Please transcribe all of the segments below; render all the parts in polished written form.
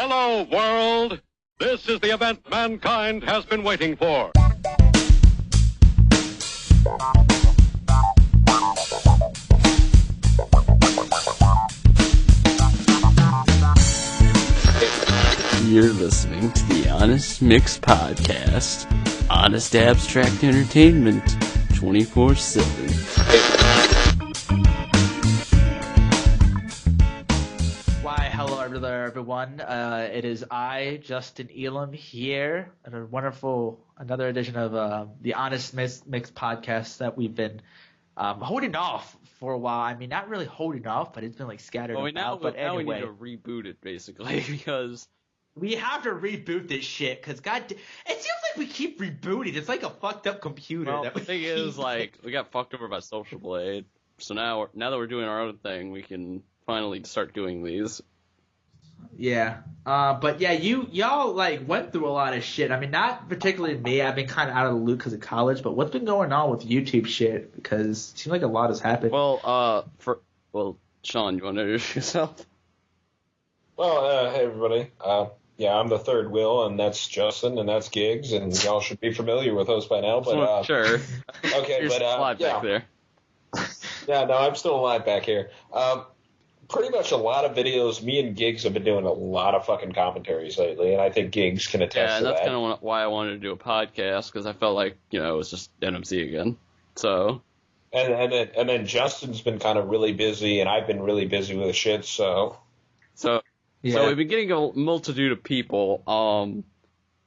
Hello, world! This is the event mankind has been waiting for. You're listening to the Honest Mix Podcast. Honest abstract entertainment, 24/7. Why, hello there, everyone. It is I, Justin Elam, here at another edition of the Honest Mix Podcast that we've been holding off for a while. I mean, not really holding off, but it's been like scattered about. Now anyway, we need to reboot it, basically, because we have to reboot this shit, because it seems like we keep rebooting. It's like a fucked up computer. Well, the thing is, like, we got fucked over by Social Blade, so now that we're doing our own thing, we can finally start doing these. Yeah, but yeah, y'all like went through a lot of shit. I mean, not particularly me. I've been kind of out of the loop because of college. But what's been going on with YouTube shit? Because it seems like a lot has happened. Well, Sean, you want to introduce yourself? Well, hey everybody. Yeah, I'm the third wheel, and that's Justin, and that's Giggs, and y'all should be familiar with us by now. But sure. Okay, You're but alive back there. Yeah, no, I'm still alive back here. Pretty much a lot of videos. Me and Giggs have been doing a lot of fucking commentaries lately, and I think Giggs can attest to that. Yeah, and that's kind of why I wanted to do a podcast, because I felt like, it was just NMC again. So. And then Justin's been kind of really busy, and I've been really busy with shit. So we've been getting a multitude of people.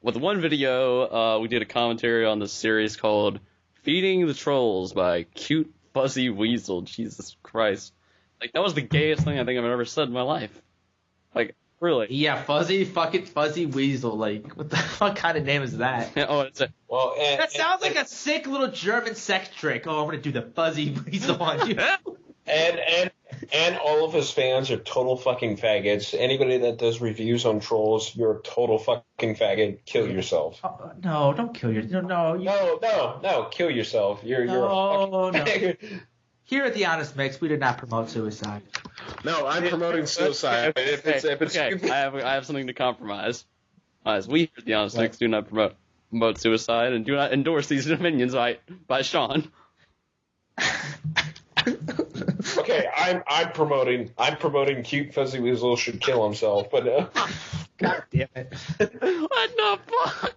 With one video, we did a commentary on this series called "Feeding the Trolls" by Cute Fuzzy Weasel. Jesus Christ. Like, that was the gayest thing I think I've ever said in my life. Like, really. Yeah, fucking Fuzzy Weasel. Like, what the fuck kind of name is that? That sounds like a sick little German sex trick. Oh, I'm gonna do the Fuzzy Weasel on you. And all of his fans are total fucking faggots. Anybody that does reviews on trolls, you're a total fucking faggot. Kill yourself. No, don't kill yourself. No, kill yourself. You're a fucking faggot. Here at the Honest Mix, we do not promote suicide. No, I'm promoting suicide. Okay. I have something to compromise. As we here at the Honest Mix do not promote suicide and do not endorse these opinions by Sean. Okay, I'm promoting Cute Fuzzy Weasel should kill himself, but God damn it. What the fuck?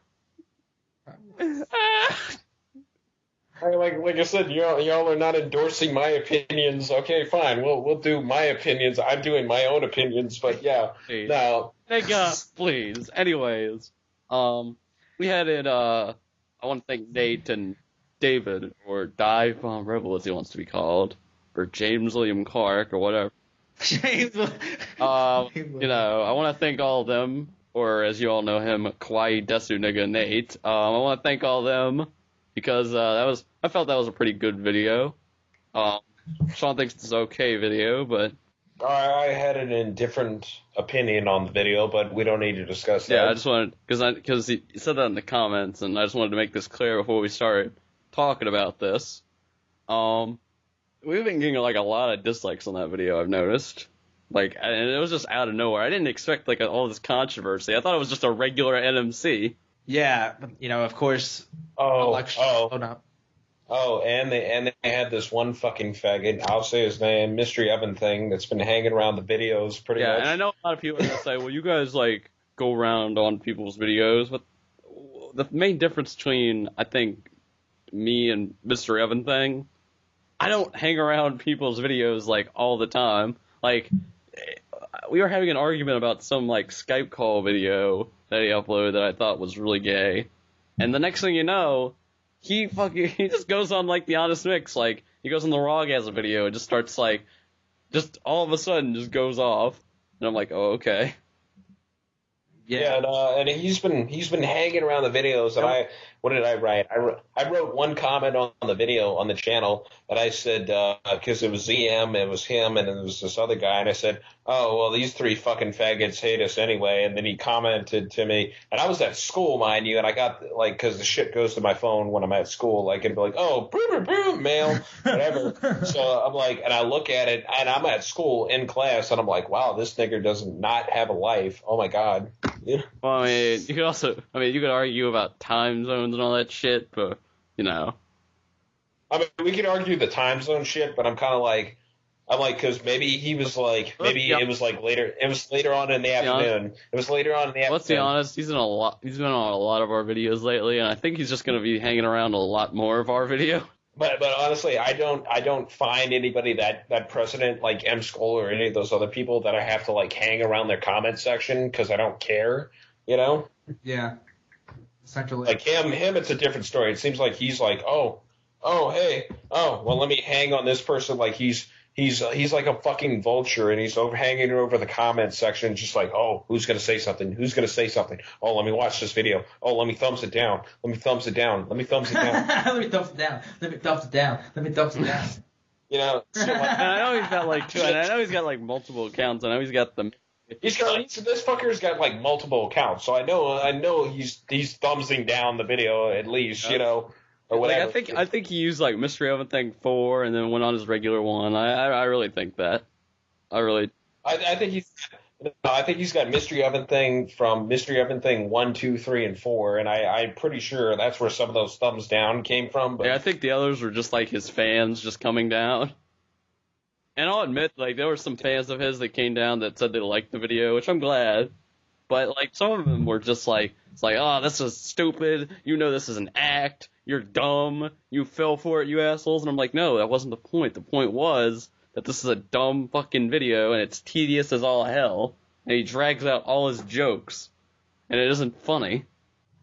Like I said, y'all are not endorsing my opinions. Okay, fine. We'll do my opinions. I'm doing my own opinions, but yeah. Please. No. Please. Anyways, we had it. I want to thank Nate and David, or Dive Bomb Rebel as he wants to be called, or James William Clark, or whatever. I want to thank all of them, or as you all know him, Kawaii Desu Nigga Nate. I want to thank all of them. Because I felt that was a pretty good video. Sean thinks it's an okay video, but I had an indifferent opinion on the video, but we don't need to discuss that. Yeah, I just wanted because he said that in the comments, and I just wanted to make this clear before we started talking about this. We've been getting like a lot of dislikes on that video. I've noticed, and it was just out of nowhere. I didn't expect all this controversy. I thought it was just a regular NMC. Yeah, of course. And they had this one fucking faggot, I'll say his name, Mystery Evan thing, that's been hanging around the videos pretty much. Yeah, and I know a lot of people are gonna say, well, you guys go around on people's videos, but the main difference between I think me and Mr. Evan thing, I don't hang around people's videos all the time. We were having an argument about some Skype call video that he uploaded that I thought was really gay. And the next thing you know, he just goes on the Honest Mix, he goes on the Rawgasm video and just starts just all of a sudden just goes off. And I'm like, oh, okay. Yeah, and he's been hanging around the videos, and what did I write? I wrote one comment on the video on the channel, and I said because it was ZM, it was him, and then there was this other guy, and I said, oh well, these three fucking faggots hate us anyway, and then he commented to me, and I was at school, mind you, and I got like because the shit goes to my phone when I'm at school, like it'd be like, oh, mail, whatever. So I'm like, and I look at it, and I'm at school in class, and I'm like, wow, this nigger does not have a life. Oh my god. Yeah. Well, I mean, you could argue about time zones and all that shit, but, you know. I mean, we could argue the time zone shit, but I'm because maybe he was like, it was like later, it was later on in the afternoon. It was later on in the afternoon. Let's be honest, he's been on a lot of our videos lately, and I think he's just going to be hanging around a lot more of our video. But honestly, I don't find anybody that precedent like M Skull or any of those other people that I have to like hang around their comment section because I don't care, you know? Yeah. Essentially. Like him, it's a different story. It seems like he's like, oh, hey, well, let me hang on this person like he's like a fucking vulture, and he's hanging over the comment section, just like, oh, who's gonna say something? Who's gonna say something? Oh, let me watch this video. Oh, let me thumbs it down. Let me thumbs it down. Let me thumbs it down. Let me thumbs it down. Let me thumbs it down. Let me thumbs it down. You know, shit like And I know he's got like two. And I know he's got like multiple accounts. I know he's got them. this fucker's got like multiple accounts, so I know he's thumbsing down the video at least, you know. Or whatever. Like, I think he used like Mystery Oven Thing 4 and then went on his regular one. I really think that. I think he's got Mystery Oven Thing from Mystery Oven Thing 1, 2, 3, and 4, and I'm pretty sure that's where some of those thumbs down came from. But yeah, I think the others were just like his fans just coming down. And I'll admit, like, there were some fans of his that came down that said they liked the video, which I'm glad. But like some of them were just like, it's like, oh, this is stupid. You know this is an act. You're dumb. You fell for it, you assholes. And I'm like, no, that wasn't the point. The point was that this is a dumb fucking video, and it's tedious as all hell. And he drags out all his jokes, and it isn't funny.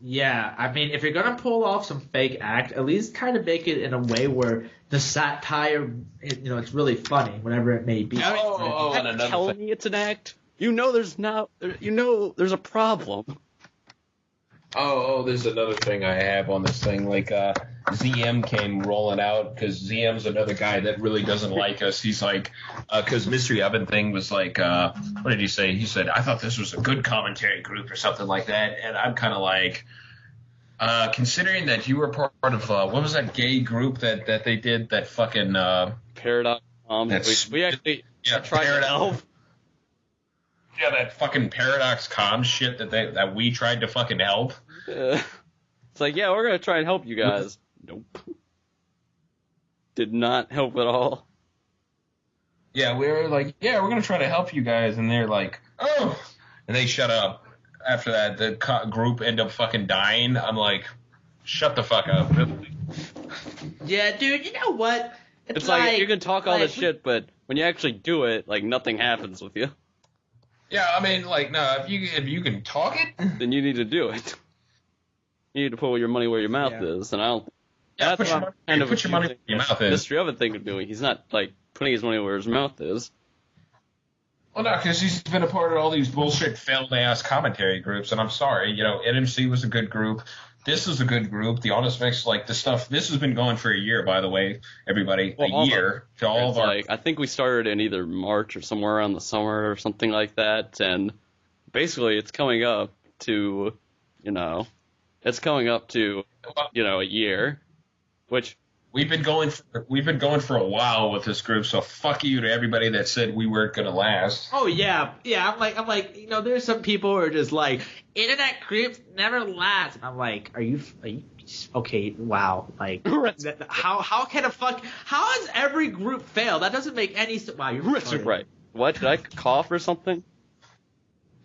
Yeah, I mean, if you're gonna pull off some fake act, at least kind of make it in a way where the satire, it's really funny, whatever it may be. And another Tell me it's an act. There's a problem. There's another thing I have on this thing. Like, ZM came rolling out because ZM's another guy that really doesn't like us. He's like, because Mystery Oven Thing was like, what did he say? He said, I thought this was a good commentary group or something like that. And I'm kind of like, considering that you were part of, what was that gay group that they did that fucking, Paradox. We actually tried to help. Yeah, that fucking Paradox Comms shit that we tried to fucking help. It's like, yeah, we're gonna try and help you guys. Nope. Did not help at all. Yeah, we were like, yeah, we're gonna try to help you guys, and they're like, oh, and they shut up. After that, the group ended up fucking dying. I'm like, shut the fuck up. Yeah, dude, you know what? It's like you can talk all this shit, but when you actually do it, like nothing happens with you. Yeah, I mean, like, no, if you can talk it, then you need to do it. You need to put your money where your mouth is, and I don't. Yeah, put your money where your mouth is. Mystery Oven Thing of doing. He's not like putting his money where his mouth is. Well, no, because he's been a part of all these bullshit failed ass commentary groups, and I'm sorry, NMC was a good group. This is a good group. The Honest Mix, like the stuff. This has been going for a year, by the way, everybody. A year to all of our. Like, I think we started in either March or somewhere around the summer or something like that, and basically it's coming up to, a year, which we've been going for a while with this group. So fuck you to everybody that said we weren't gonna last. Oh yeah. I'm like, there's some people who are just like, internet groups never last. And I'm like, are you okay? Wow. Like, how has every group failed? That doesn't make any sense. Wow, you're right. What, did I cough or something?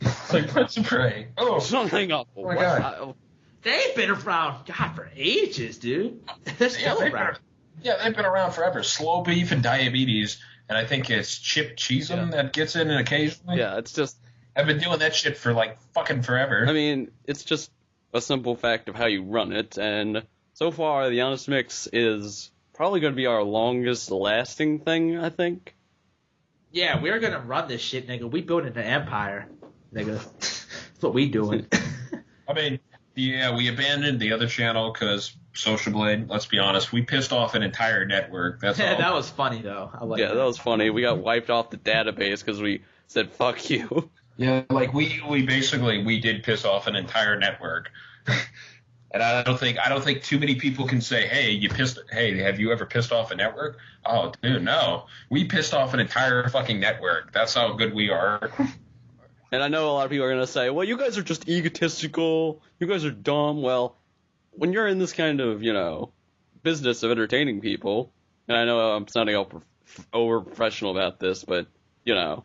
It's like Birds of Prey. Oh, something awful. Oh my God. They've been around, God, for ages, dude. They're still around. They've been around forever. Slow Beef and Diabetes, and I think it's Chip Cheesem that gets in occasionally. Yeah, it's just. I've been doing that shit for like fucking forever. I mean, it's just a simple fact of how you run it, and so far, the Honest Mix is probably going to be our longest lasting thing, I think. Yeah, we're going to run this shit, nigga. We building an empire, nigga. That's what we doing. I mean, yeah, we abandoned the other channel because Social Blade. Let's be honest, we pissed off an entire network. That's all. That was funny though. I like Yeah, that was funny. We got wiped off the database because we said "fuck you." Yeah, like we basically did piss off an entire network. And I don't think too many people can say, hey, have you ever pissed off a network? Oh, dude, no. We pissed off an entire fucking network. That's how good we are. And I know a lot of people are going to say, well, you guys are just egotistical. You guys are dumb. Well, when you're in this kind of, business of entertaining people, and I know I'm sounding over professional about this, but, you got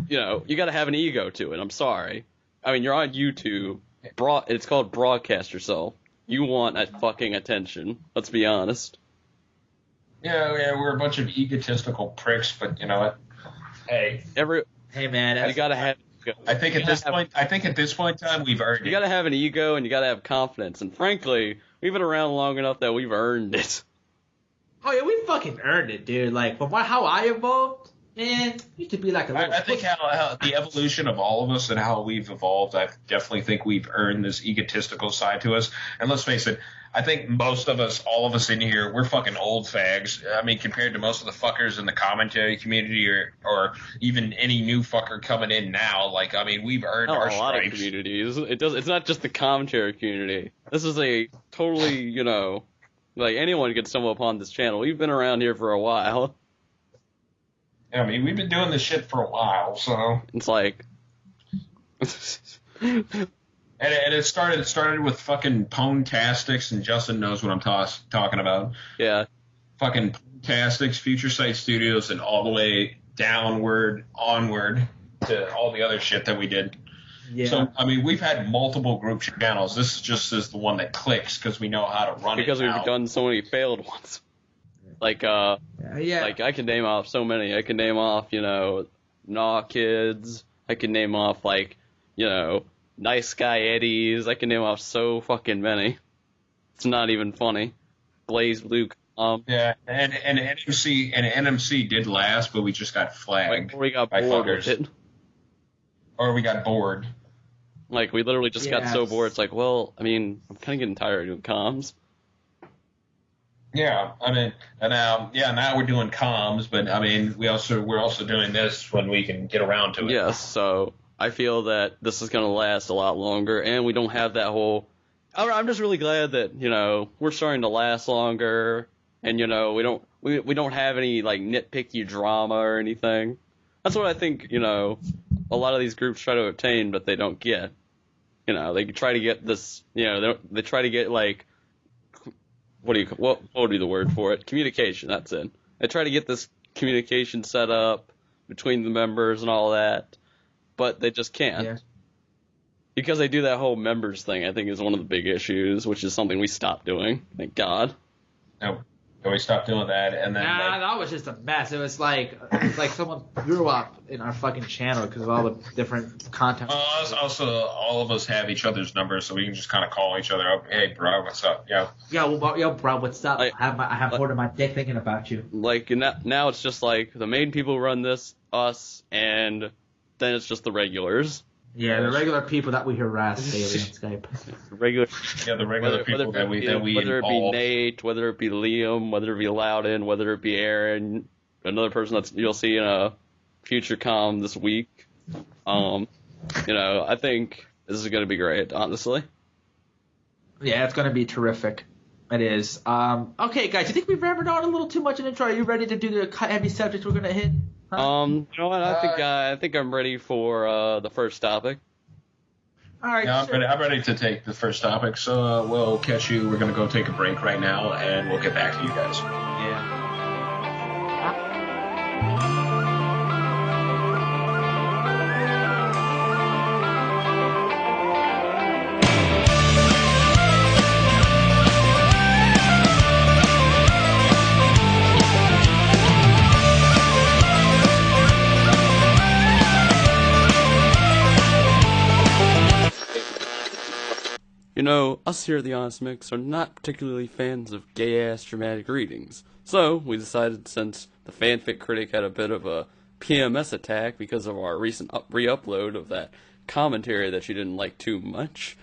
to have an ego to it. I'm sorry. I mean, you're on YouTube. It's called broadcast yourself. You want fucking attention. Let's be honest. Yeah, we're a bunch of egotistical pricks, but you know what? Hey, man, you gotta have. I think at this point in time, we've earned it. You gotta have an ego and you gotta have confidence. And frankly, we've been around long enough that we've earned it. Oh yeah, we fucking earned it, dude. Like from how I evolved. Man, you could be like a little. I think how the evolution of all of us and how we've evolved, I definitely think we've earned this egotistical side to us. And let's face it, I think most of us, all of us in here, we're fucking old fags. I mean, compared to most of the fuckers in the commentary community or even any new fucker coming in now, like, I mean, we've earned our stripes. A lot of communities. It's not just the commentary community. This is a totally, like anyone could stumble upon this channel. We've been around here for a while. I mean, we've been doing this shit for a while, so it's like, and it started with fucking Pwn-tastics, and Justin knows what I'm talking about. Yeah, fucking Pwn-tastics, Future Sight Studios, and all the way onward to all the other shit that we did. Yeah. So I mean, we've had multiple group channels. This is just the one that clicks because we know how to run it. Because we've done so many failed ones. Like, like I can name off so many. I can name off, Gnaw Kids. I can name off, like, Nice Guy Eddies. I can name off so fucking many. It's not even funny. Blaze Blue. Yeah, and NMC did last, but we just got flagged. Or we got bored with it. Or we got bored. Like, we literally just got so bored. It's like, well, I mean, I'm kind of getting tired of doing comms. Yeah, I mean, now we're doing comms, but I mean, we're also doing this when we can get around to it. Yes, so I feel that this is going to last a lot longer, and we don't have that whole. I'm just really glad that we're starting to last longer, and we don't have any like nitpicky drama or anything. That's what I think a lot of these groups try to obtain, but they don't get. They try to get this. They try to get like. What would be the word for it? Communication, that's it. They try to get this communication set up between the members and all that, but they just can't. Yeah. Because they do that whole members thing, I think is one of the big issues, which is something we stopped doing. Thank God. No, we stopped doing that, and then that was just a mess. It was like someone grew up in our fucking channel because of all the different content. Also, all of us have each other's numbers, so we can just kind of call each other up. Hey, bro, what's up? Yo, bro, what's up? I have more of my dick thinking about you. Like now, it's just like the main people run this, us, and then it's just the regulars. Yeah, the regular people that we harass daily on Skype. The regular people that we whether it be Nate, whether it be Liam, whether it be Loudon, whether it be Aaron, another person you'll see in a future comm this week. I think this is going to be great, honestly. Yeah, it's going to be terrific. It is. Okay, guys, you think we've rambled on a little too much in the intro? Are you ready to do the heavy subjects we're going to hit? Huh? You know what? I think I'm ready for the first topic. All right. Yeah, I'm ready to take the first topic. So we'll catch you. We're gonna go take a break right now, and we'll get back to you guys. Yeah. Us here at the Honest Mix are not particularly fans of gay-ass dramatic readings. So, we decided, since the fanfic critic had a bit of a PMS attack because of our recent re-upload of that commentary that she didn't like too much,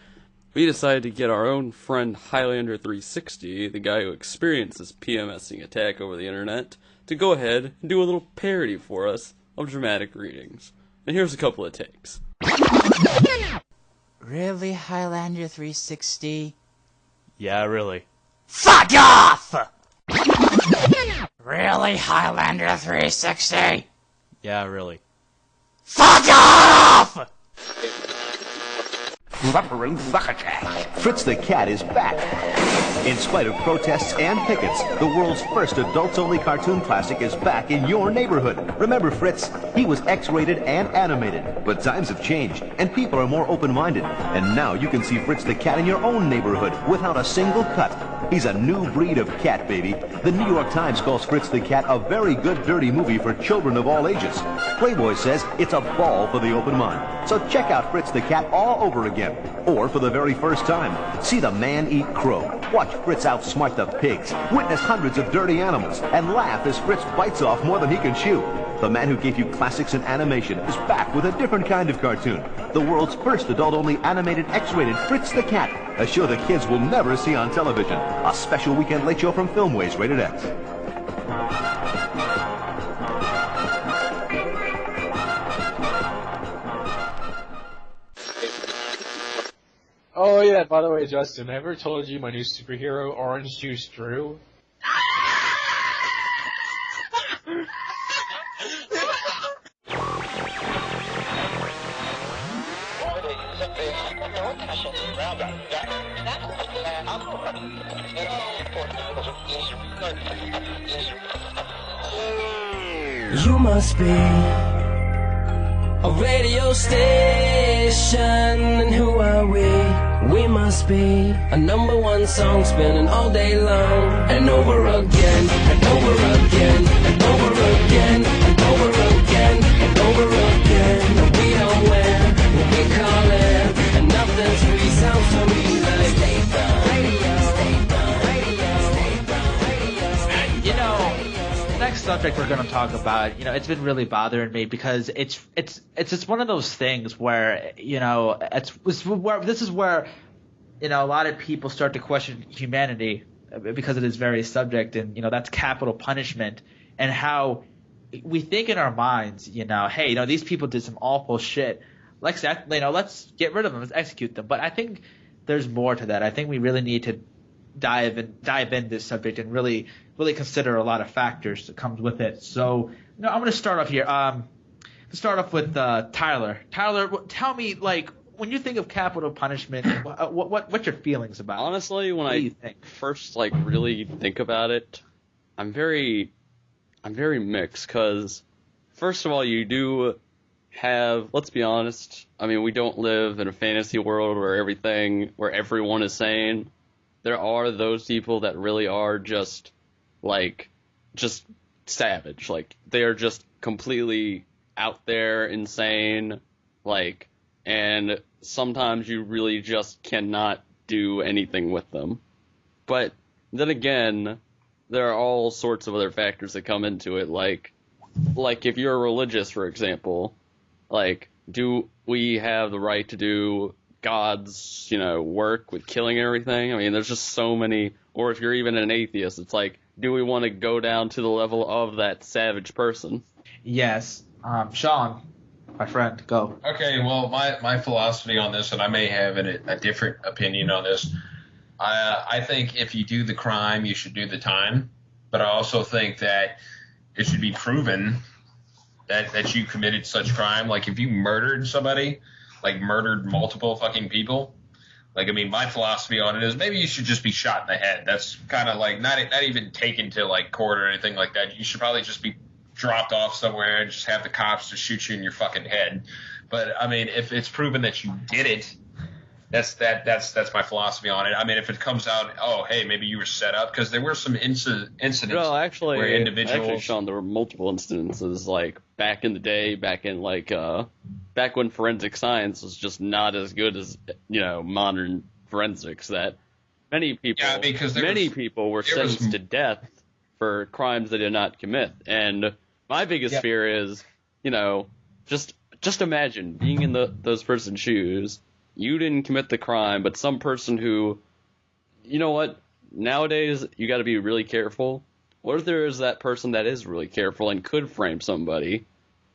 we decided to get our own friend Highlander360, the guy who experienced this PMSing attack over the internet, to go ahead and do a little parody for us of dramatic readings. And here's a couple of takes. Really, Highlander360? Yeah, really. Fuck off! Really, Highlander360? Yeah, really. Fuck off! Fritz the Cat is back. In spite of protests and pickets, the world's first adults-only cartoon classic is back in your neighborhood. Remember Fritz? He was X-rated and animated. But times have changed, and people are more open-minded. And now you can see Fritz the Cat in your own neighborhood without a single cut. He's a new breed of cat, baby. The New York Times calls Fritz the Cat a very good dirty movie for children of all ages. Playboy says it's a ball for the open mind. So check out Fritz the Cat all over again. Or for the very first time, see the man eat crow. Watch Fritz outsmart the pigs, witness hundreds of dirty animals, and laugh as Fritz bites off more than he can chew. The man who gave you classics in animation is back with a different kind of cartoon. The world's first adult-only animated X-rated Fritz the Cat, a show the kids will never see on television. A special weekend late show from Filmways, rated X. Oh yeah, by the way, Justin, I ever told you my new superhero, Orange Juice Drew? You must be a radio station, and who are we? We must be a number one song spinning all day long, and over again, and over again, and over again, and over again, and over again. And we don't win when we call in, and nothing's free. Sounds to me like State Farm Radio, State Farm Radio, State Farm Radio. You know, the next subject we're going to talk about, you know, it's been really bothering me because it's just one of those things where, you know, this is where, you know, a lot of people start to question humanity because of this very subject, and, you know, that's capital punishment, and how we think in our minds, you know, hey, you know, these people did some awful shit. Let's get rid of them. Let's execute them. But I think there's more to that. I think we really need to dive in this subject and really consider a lot of factors that comes with it. So, you know, I'm going to start off here. Start off with Tyler. Tyler, tell me, like, when you think of capital punishment, what's your feelings about it? Honestly, when I first really think about it, I'm very mixed, because first of all, you do have, let's be honest, I mean, we don't live in a fantasy world where everyone is sane. There are those people that really are just savage. Like, they are just completely out there, insane, and sometimes you really just cannot do anything with them. But then again, there are all sorts of other factors that come into it, like if you're religious, for example, do we have the right to do God's, work with killing everything? I mean, there's just so many. Or if you're even an atheist, it's like, do we want to go down to the level of that savage person? Yes. Sean, my friend, go. Okay, well, my philosophy on this, and I may have a different opinion on this, I think if you do the crime, you should do the time. But I also think that it should be proven that you committed such crime. Like, if you murdered somebody, murdered multiple fucking people, my philosophy on it is maybe you should just be shot in the head. That's kind of not even taken to court or anything like that. You should probably just be dropped off somewhere and just have the cops to shoot you in your fucking head. But I mean, if it's proven that you did it, that's my philosophy on it. I mean, if it comes out, oh, hey, maybe you were set up, because there were some incidents where individuals. Sean, there were multiple instances, back in the day, back when forensic science was just not as good as, modern forensics, that many people were sentenced to death for crimes they did not commit. And my biggest fear is, just imagine being in those person's shoes. You didn't commit the crime, but some person who, you know what? Nowadays, you got to be really careful. What if there is that person that is really careful and could frame somebody?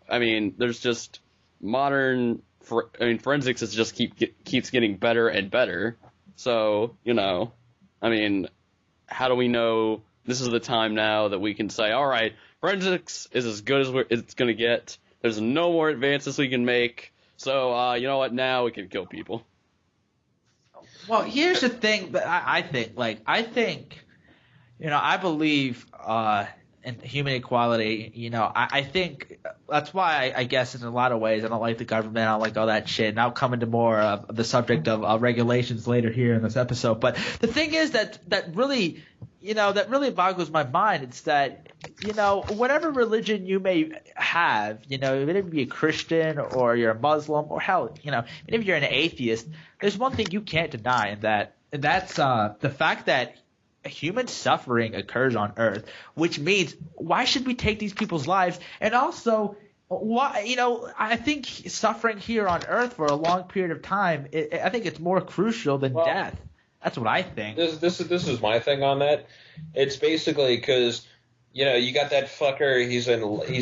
I mean, there's just forensics is just keeps getting better and better. So, I mean, how do we know this is the time now that we can say, all right, forensics is as good as it's going to get. There's no more advances we can make. So, you know what? Now we can kill people. Well, here's the thing that I think. I believe in human equality. I think that's why I guess in a lot of ways I don't like the government. I don't like all that shit. And I'll come into more of the subject of regulations later here in this episode. But the thing is that really boggles my mind. It's that, whatever religion you may have, whether it be a Christian or you're a Muslim or hell, even if you're an atheist, there's one thing you can't deny, and that's the fact that human suffering occurs on Earth, which means why should we take these people's lives? And also, why, I think suffering here on Earth for a long period of time, I think it's more crucial than death. That's what I think. This is my thing on that. It's basically because, you got that fucker, he's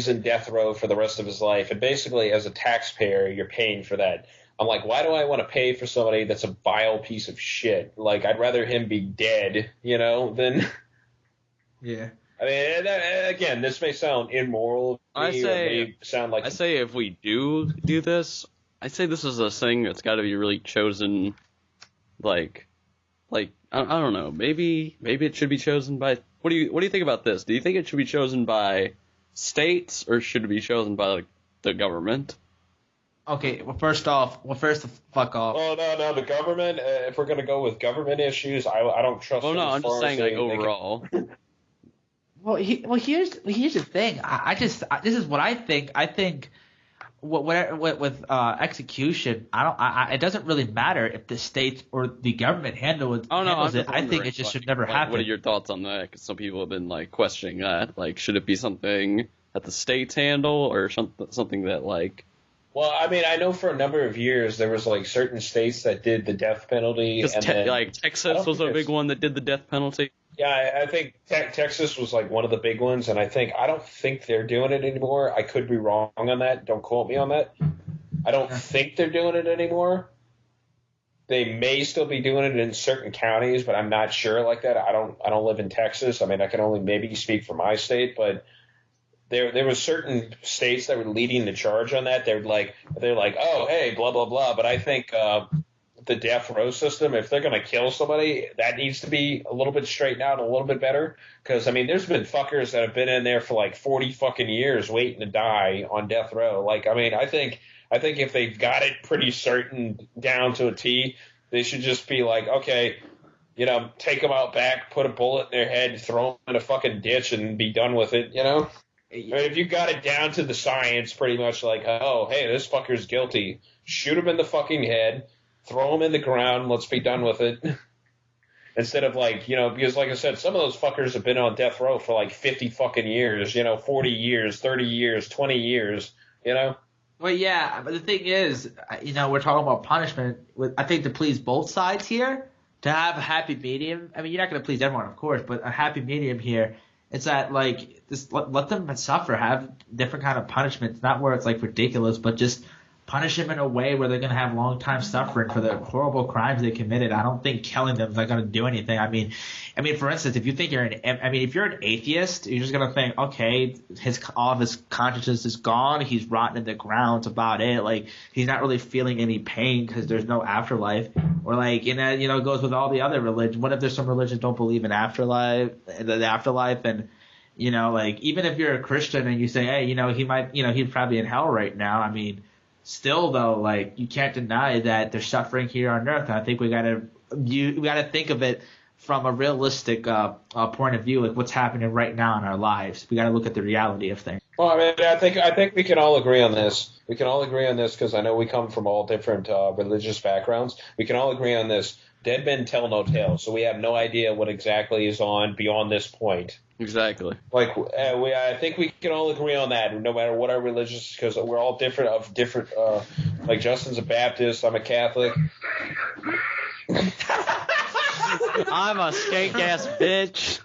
in death row for the rest of his life, and basically as a taxpayer, you're paying for that. I'm like, why do I want to pay for somebody that's a vile piece of shit? Like, I'd rather him be dead, than... Yeah. I mean, again, this may sound immoral. I say if we do this, I say this is a thing that's got to be really chosen, like I don't know, maybe it should be chosen by. What do you think about this? Do you think it should be chosen by states or should it be chosen by the government? Okay, first, fuck off. Oh, no, the government, if we're going to go with government issues, I don't trust them. Oh, no, I'm just saying, overall. Well, here's the thing. This is what I think. I think with execution, it doesn't really matter if the state or the government handles it. I think it just should never happen. What are your thoughts on that? Because some people have been, questioning that. Should it be something that the states handle or something that, Well, I mean, I know for a number of years there was certain states that did the death penalty. Texas was a big one that did the death penalty. Yeah, I think Texas was one of the big ones, and I don't think they're doing it anymore. I could be wrong on that. Don't quote me on that. I don't think they're doing it anymore. They may still be doing it in certain counties, but I'm not sure like that. I don't live in Texas. I mean, I can only maybe speak for my state, but. There were certain states that were leading the charge on that. They're like, oh, hey, blah, blah, blah. But I think the death row system, if they're going to kill somebody, that needs to be a little bit straightened out, a little bit better. Because, I mean, there's been fuckers that have been in there for 40 fucking years waiting to die on death row. I think if they've got it pretty certain down to a T, they should just be okay, take them out back, put a bullet in their head, throw them in a fucking ditch and be done with it, If you got it down to the science, pretty much oh, hey, this fucker's guilty. Shoot him in the fucking head, throw him in the ground, let's be done with it. Instead of because like I said, some of those fuckers have been on death row for 50 fucking years, 40 years, 30 years, 20 years, Well, yeah, but the thing is, we're talking about punishment. I think to please both sides here, to have a happy medium. I mean, you're not going to please everyone, of course, but a happy medium here. It's that just let them suffer, have different kind of punishments, not where it's ridiculous, but just punish them in a way where they're going to have long time suffering for the horrible crimes they committed. I don't think killing them is not going to do anything. I mean, for instance, if you think if you're an atheist, you're just going to think, okay, all of his consciousness is gone. He's rotten in the ground. It's about it. He's not really feeling any pain because there's no afterlife. Or it goes with all the other religions. What if there's some religions don't believe in the afterlife and, even if you're a Christian and you say, hey, he might, he's probably in hell right now. I mean, still though, you can't deny that they're suffering here on Earth. And I think we gotta think of it from a realistic point of view, what's happening right now in our lives. We gotta look at the reality of things. Well, I mean, I think we can all agree on this. we can all agree on this because I know we come from all different religious backgrounds. We can all agree on this. Dead men tell no tales, so we have no idea what exactly is on beyond this point. Exactly. Like, I think we can all agree on that, no matter what our religious, because we're all different. Like Justin's a Baptist, I'm a Catholic. I'm a skank ass bitch.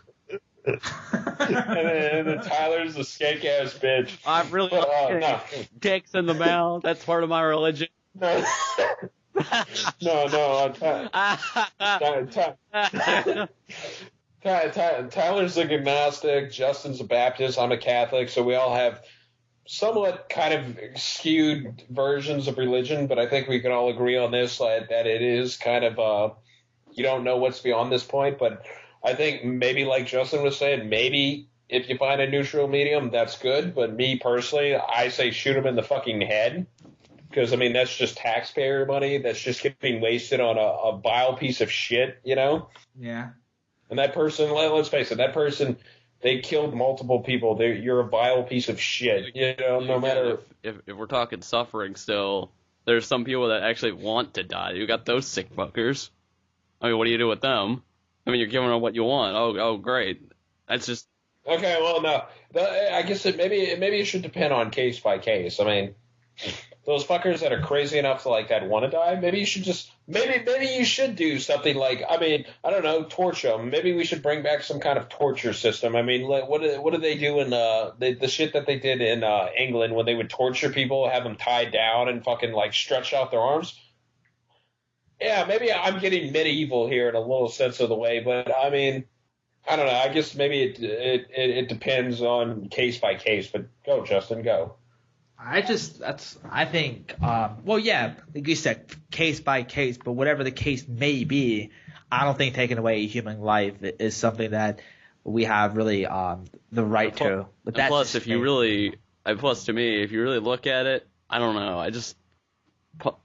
and then Tyler's a skank ass bitch. I really no. dicks in the mouth. That's part of my religion. No. Tyler's a agnostic, Justin's a Baptist, I'm a Catholic, so we all have somewhat kind of skewed versions of religion, but I think we can all agree on this, that it is kind of, you don't know what's beyond this point, but I think maybe like Justin was saying, maybe if you find a neutral medium, that's good, but me personally, I say shoot him in the fucking head. Because, I mean, that's just taxpayer money. That's just getting wasted on a vile piece of shit, you know? Yeah. And that person, let's face it, that person, they killed multiple people. You're a vile piece of shit, you know, no matter. If we're talking suffering still, there's some people that actually want to die. You got those sick fuckers. I mean, what do you do with them? I mean, you're giving them what you want. Oh, great. That's just. Okay, well, no. I guess maybe it should depend on case by case. I mean. Those fuckers that are crazy enough to like that want to die, maybe you should just maybe you should do something like, I mean, I don't know, torture them. Maybe we should bring back some kind of torture system. I mean, what did they do in the shit that they did in England when they would torture people, have them tied down and fucking like stretch out their arms? Yeah, maybe I'm getting medieval here in a little sense of the way, but I mean, I don't know. I guess maybe it depends on case by case. But go, Justin, go. I think, well, yeah, like you said, case by case, but whatever the case may be, I don't think taking away human life is something that we have really the right to. But that's plus, to me, if you really look at it, I don't know.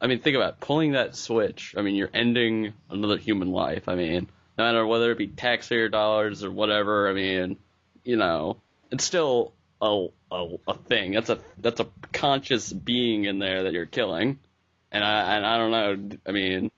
I mean, think about it. Pulling that switch. I mean, you're ending another human life. I mean, no matter whether it be taxpayer dollars or whatever. I mean, you know, it's still a thing. That's a conscious being in there that you're killing, and I don't know. I mean,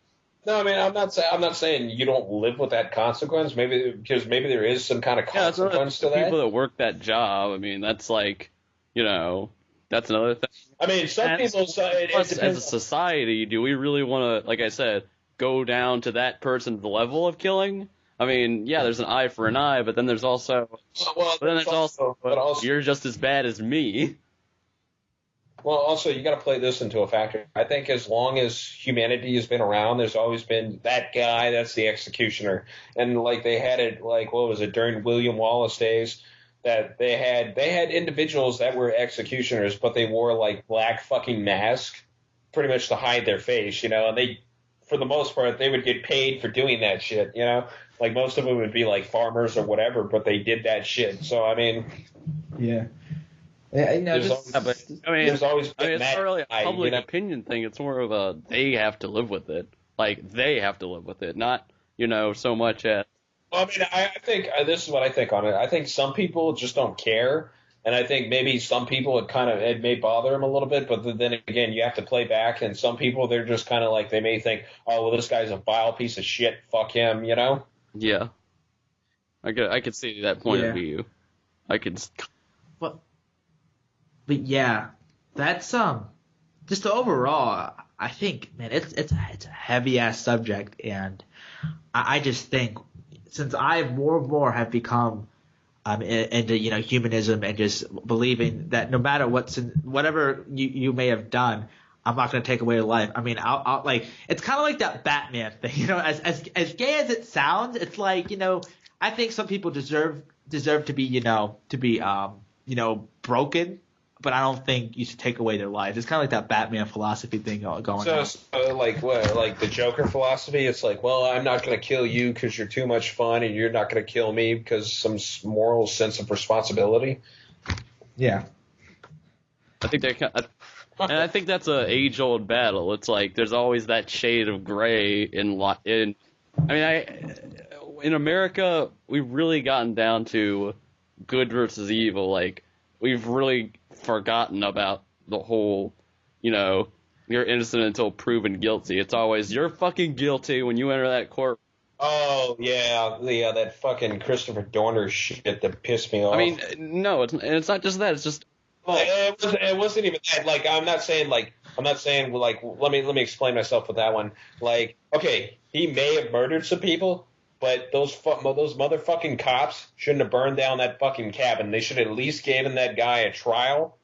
no, I mean I'm not saying you don't live with that consequence. Maybe there is some kind of consequence to that. People that work that job. I mean, that's like, you know, that's another thing. I mean, some people say as a society, do we really want to, like I said, go down to that person's level of killing? I mean, yeah, there's an eye for an eye, but then there's also, you're just as bad as me. Well, also, you got to play this into a factor. I think as long as humanity has been around, there's always been that guy that's the executioner. And like they had it, like, what was it, during William Wallace days, that they had individuals that were executioners, but they wore like black fucking masks pretty much to hide their face, you know, and they, for the most part, they would get paid for doing that shit, you know? Like, most of them would be, like, farmers or whatever, but they did that shit. So, I mean... Yeah. Yeah, you know, there's always it's not really a public opinion thing. It's more of a, they have to live with it. Like, they have to live with it, not, you know, so much as... Well, I mean, I think, this is what I think on it. I think some people just don't care, and I think maybe some people it may bother them a little bit, but then again, you have to play back, and some people, they're just kind of like, they may think, oh, well, this guy's a vile piece of shit, fuck him, you know? Yeah, I could see that point of view. I could, but yeah, that's just overall. I think, man, it's a heavy ass subject, and I just think since I more and more have become into, you know, humanism and just believing that no matter whatever you may have done, I'm not going to take away your life. I mean, I'll like, it's kind of like that Batman thing, you know, as gay as it sounds, it's like, you know, I think some people deserve to be, you know, broken, but I don't think you should take away their lives. It's kind of like that Batman philosophy thing going on. So like what, like the Joker philosophy? It's like, well, I'm not going to kill you because you're too much fun, and you're not going to kill me because some moral sense of responsibility. Yeah. I think and I think that's a age-old battle. It's like there's always that shade of gray in. I mean, in America, we've really gotten down to good versus evil. Like, we've really forgotten about the whole you're innocent until proven guilty. It's always, you're fucking guilty when you enter that court. Oh, yeah, that fucking Christopher Dorner shit that pissed me off. I mean, no, it's not just that. It's just... It wasn't even that. Like, I'm not saying, like, let me explain myself with that one. Like, okay, he may have murdered some people, but those motherfucking cops shouldn't have burned down that fucking cabin. They should have at least given that guy a trial,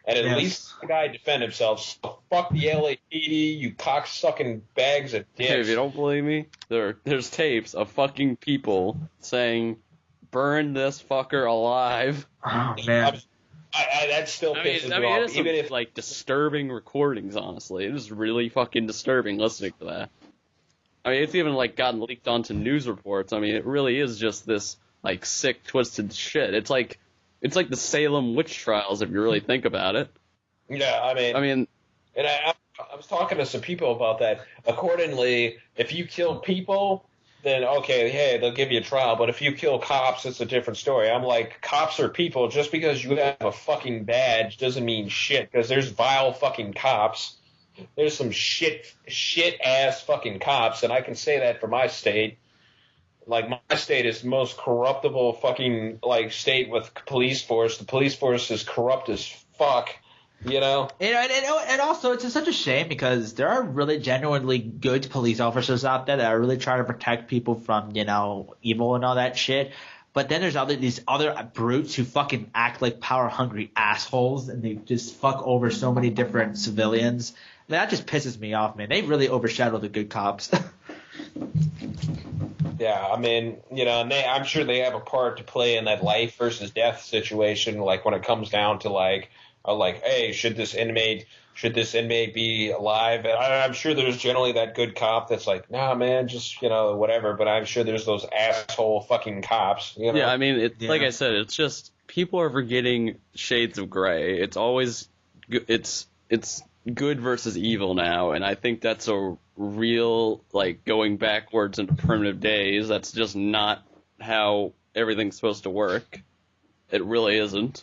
and at least the guy defend himself. So fuck the LAPD, you cocksucking bags of dicks. Hey, if you don't believe me, there's tapes of fucking people saying, "Burn this fucker alive." Oh man. That still pisses me off. It is even if like disturbing recordings, honestly, it is really fucking disturbing listening to that. I mean, it's even like gotten leaked onto news reports. I mean, it really is just this like sick, twisted shit. It's like the Salem witch trials, if you really think about it. Yeah, I mean, and I was talking to some people about that. Accordingly, if you kill people, then okay, hey, they'll give you a trial. But if you kill cops, it's a different story. I'm like, cops are people. Just because you have a fucking badge doesn't mean shit. Because there's vile fucking cops. There's some shit ass fucking cops, and I can say that for my state. Like, my state is the most corruptible fucking like state with police force. The police force is corrupt as fuck. And also, it's such a shame because there are really genuinely good police officers out there that are really trying to protect people from, evil and all that shit. But then there's these other brutes who fucking act like power-hungry assholes, and they just fuck over so many different civilians. That just pisses me off, man. They really overshadow the good cops. Yeah, I mean, and I'm sure they have a part to play in that life versus death situation, like when it comes down to like, hey, should this inmate be alive? And I'm sure there's generally that good cop that's like, nah, man, just, whatever. But I'm sure there's those asshole fucking cops. Yeah, I mean, like I said, it's just people are forgetting shades of gray. It's always, it's good versus evil now. And I think that's a real, like, going backwards into primitive days. That's just not how everything's supposed to work. It really isn't.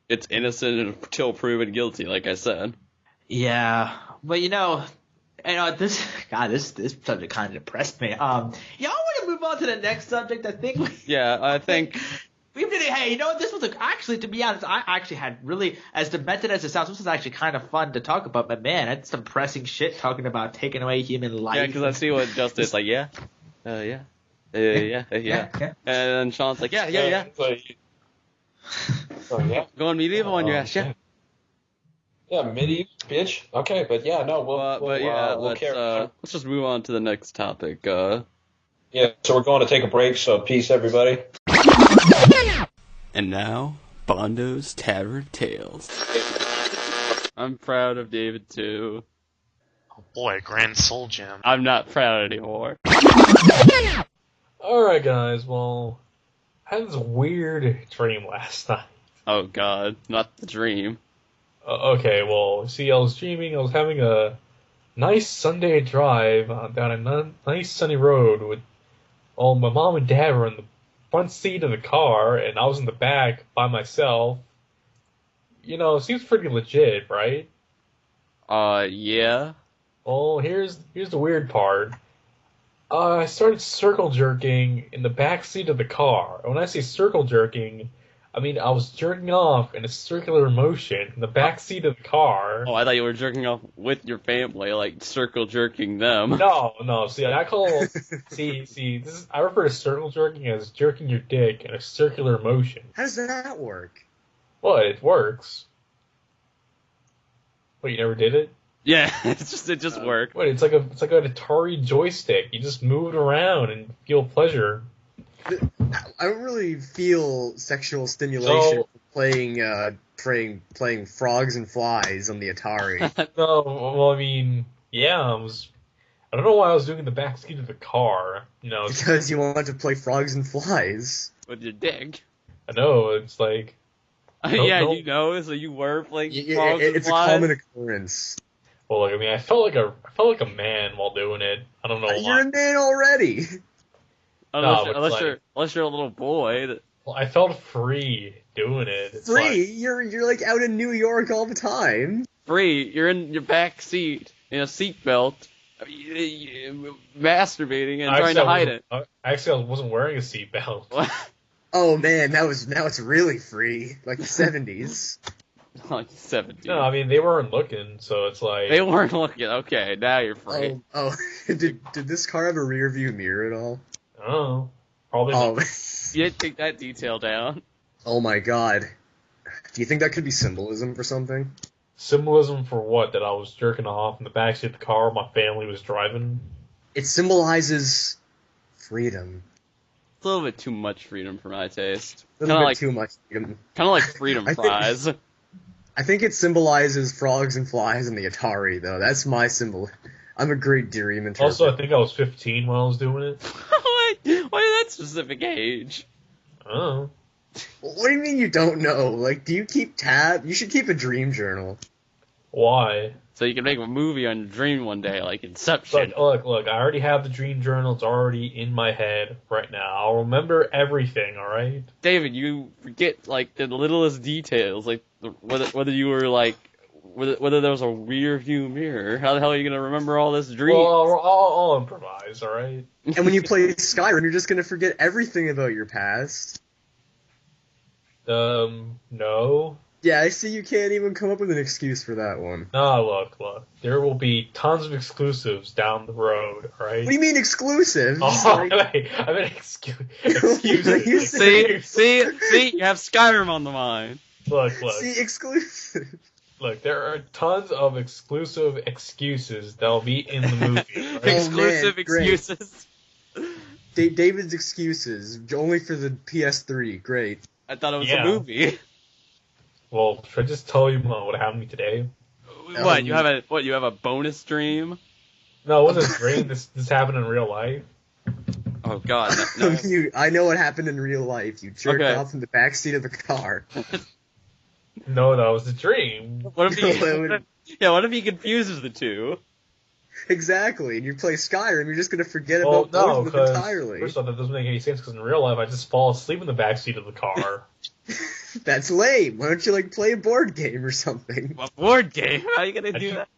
It's innocent until proven guilty, like I said. Yeah, but this subject kind of depressed me. Y'all want to move on to the next subject? I think. I think. Hey, this was actually, to be honest, I actually had really, as demented as it sounds, this was actually kind of fun to talk about. But man, it's some pressing shit talking about taking away human life. Yeah, because I see what Justin's like. Yeah. And then Sean's like, yeah. Going medieval on your ass, yeah. Yeah, medieval, bitch. Okay, but yeah, no, we'll carry on. Let's just move on to the next topic. Yeah, so we're going to take a break, so peace, everybody. And now, Bondo's Tavern Tales. I'm proud of David, too. Oh boy, Grand Soul Gem. I'm not proud anymore. Alright, guys, well, I had this weird dream last night. Oh, God, not the dream. Okay, well, see, I was dreaming, I was having a nice Sunday drive down a nice sunny road with my mom and dad were in the front seat of the car, and I was in the back by myself. It seems pretty legit, right? Yeah. Well, here's the weird part. I started circle jerking in the back seat of the car. When I say circle jerking, I mean I was jerking off in a circular motion in the back seat of the car. Oh, I thought you were jerking off with your family, like circle jerking them. No. See, I call I refer to circle jerking as jerking your dick in a circular motion. How does that work? Well, it works. Wait, you never did it? Yeah, it just worked. Wait, it's like an Atari joystick. You just move it around and feel pleasure. I don't really feel sexual stimulation playing frogs and flies on the Atari. No, well, I mean, yeah, I don't know why I was doing in the back seat of the car. Because you wanted to play frogs and flies with your dick. I know, it's like. So you were playing frogs and flies. It's a common occurrence. Well, I mean, I felt like a man while doing it. I don't know why. You're a man already. Unless you're a little boy. Well, I felt free doing it. Free? You're like out in New York all the time. free. You're in your back seat in a seatbelt, masturbating and trying to hide it. Actually, I wasn't wearing a seatbelt. Oh man, now it's really free, like the 70s. Like 70s. No, I mean they weren't looking, so it's like they weren't looking. Okay, now you're free. Oh, did this car have a rear view mirror at all? Oh, probably. Oh, you didn't take that detail down. Oh my god. Do you think that could be symbolism for something? Symbolism for what? That I was jerking off in the backseat of the car my family was driving? It symbolizes freedom. It's a little bit too much freedom for my taste. A little bit too much freedom. Kind of like freedom fries. I think it symbolizes frogs and flies in the Atari, though. That's my symbol. I'm a great dream interpreter. Also, I think I was 15 when I was doing it. Why that specific age? Oh. What do you mean you don't know? Like, do you keep tab? You should keep a dream journal. Why? So you can make a movie on your dream one day, like Inception. Look, I already have the dream journal. It's already in my head right now. I'll remember everything, alright? David, you forget, like, the littlest details, like, whether you were, like, whether there was a rear view mirror. How the hell are you going to remember all this dream? Well, I'll improvise, alright? And when you play Skyrim, you're just going to forget everything about your past. No. Yeah, I see you can't even come up with an excuse for that one. No, look. There will be tons of exclusives down the road, alright? What do you mean exclusives? Oh, wait, I meant excuses. See, you have Skyrim on the mind. Look. See, exclusive. Look, there are tons of exclusive excuses that'll be in the movie. Right? Exclusive excuses. David's excuses, only for the PS3. Great. I thought it was a movie. Well, should I just tell you what happened to me today? What, you have a bonus dream? No, it wasn't a dream. This happened in real life. Oh god. No. I know what happened in real life. You jerked off in the backseat of the car. No, that was a dream. What if he confuses the two? Exactly, and you play Skyrim, you're just going to forget about both of them entirely. First of all, that doesn't make any sense, because in real life, I just fall asleep in the backseat of the car. That's lame. Why don't you, play a board game or something? A board game? How are you going to do that?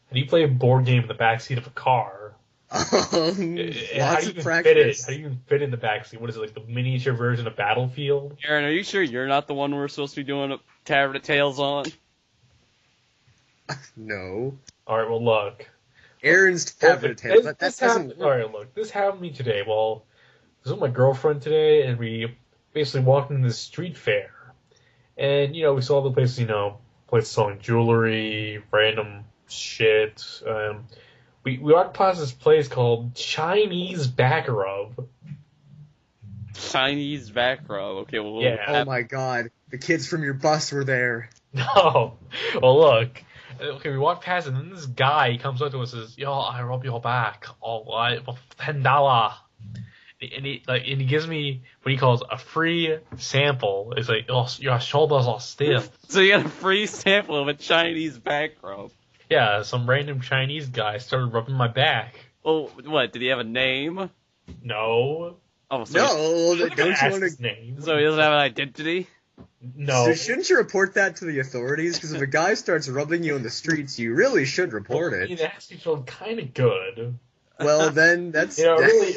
How do you play a board game in the backseat of a car? Lots of practice. How do you even fit in the backseat? What is it, like the miniature version of Battlefield? Aaron, are you sure you're not the one we're supposed to be doing a Tavern of Tales on? No. Alright, well, look. Aaron's Tavern of Tales. Alright, look. This happened to me today. Well, I was with my girlfriend today, and we basically walked into the street fair. And, we saw the places, places selling jewelry, random shit. We walked past this place called Chinese Back Rub. Chinese Back Rub? Okay, well... Yeah. Oh my god. The kids from your bus were there. No. Well, look. Okay, we walked past it, and then this guy, he comes up to us and says, "Yo, I rub your back. All right, for $10. And he gives me what he calls a free sample. It's like, oh, your shoulders are stiff. So you got a free sample of a Chinese back rub. Yeah, some random Chinese guy started rubbing my back. Well, what, did he have a name? No. Oh, so no, don't you want his name? So he doesn't have an identity? No. So shouldn't you report that to the authorities? Because if a guy starts rubbing you in the streets, you really should report it. It actually felt kind of good. Well, then that's... It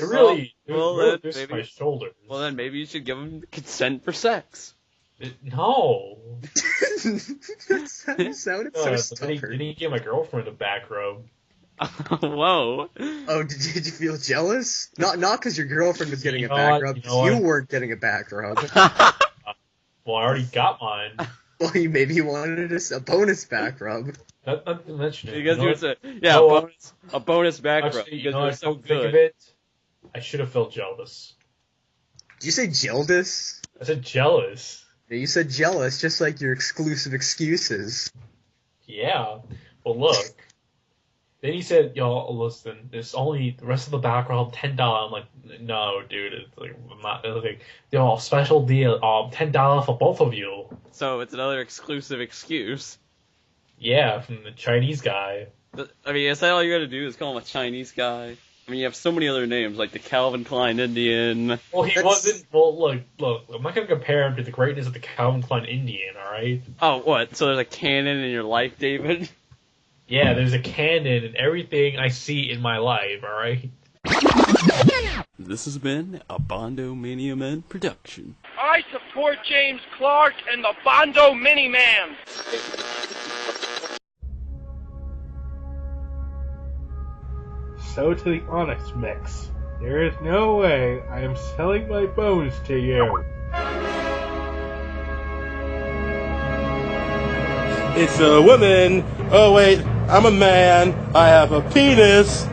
really maybe, my shoulders. Well, then maybe you should give him consent for sex. No. That sounded so stubborn. Didn't he give my girlfriend a back rub? Whoa. Oh, did you feel jealous? Not because your girlfriend was getting a back rub, you weren't getting a back rub. Well, I already got mine. Well, maybe you wanted a bonus back rub. Not to mention it. Because a bonus back rub. Because you're so good. Think of it, I should have felt jealous. Did you say jealous? I said jealous. Yeah, you said jealous, just like your exclusive excuses. Yeah. Well, look. Then he said, "Yo, listen, it's only the rest of the background, $10." I'm like, no, dude, it's like I'm not. It's like, yo, special deal, $10 for both of you. So it's another exclusive excuse. Yeah, from the Chinese guy. I mean, is that all you got to do? Is call him a Chinese guy? I mean, you have so many other names, like the Calvin Klein Indian. Well, he wasn't. Well, look. I'm not gonna compare him to the greatness of the Calvin Klein Indian. All right. Oh, what? So there's a canon in your life, David? Yeah, there's a canon in everything I see in my life, alright? This has been a Bondo Mania Men production. I support James Clark and the Bondo Mini-Man. So to the Onyx mix. There is no way I am selling my bones to you. It's a woman. Oh wait, I'm a man. I have a penis.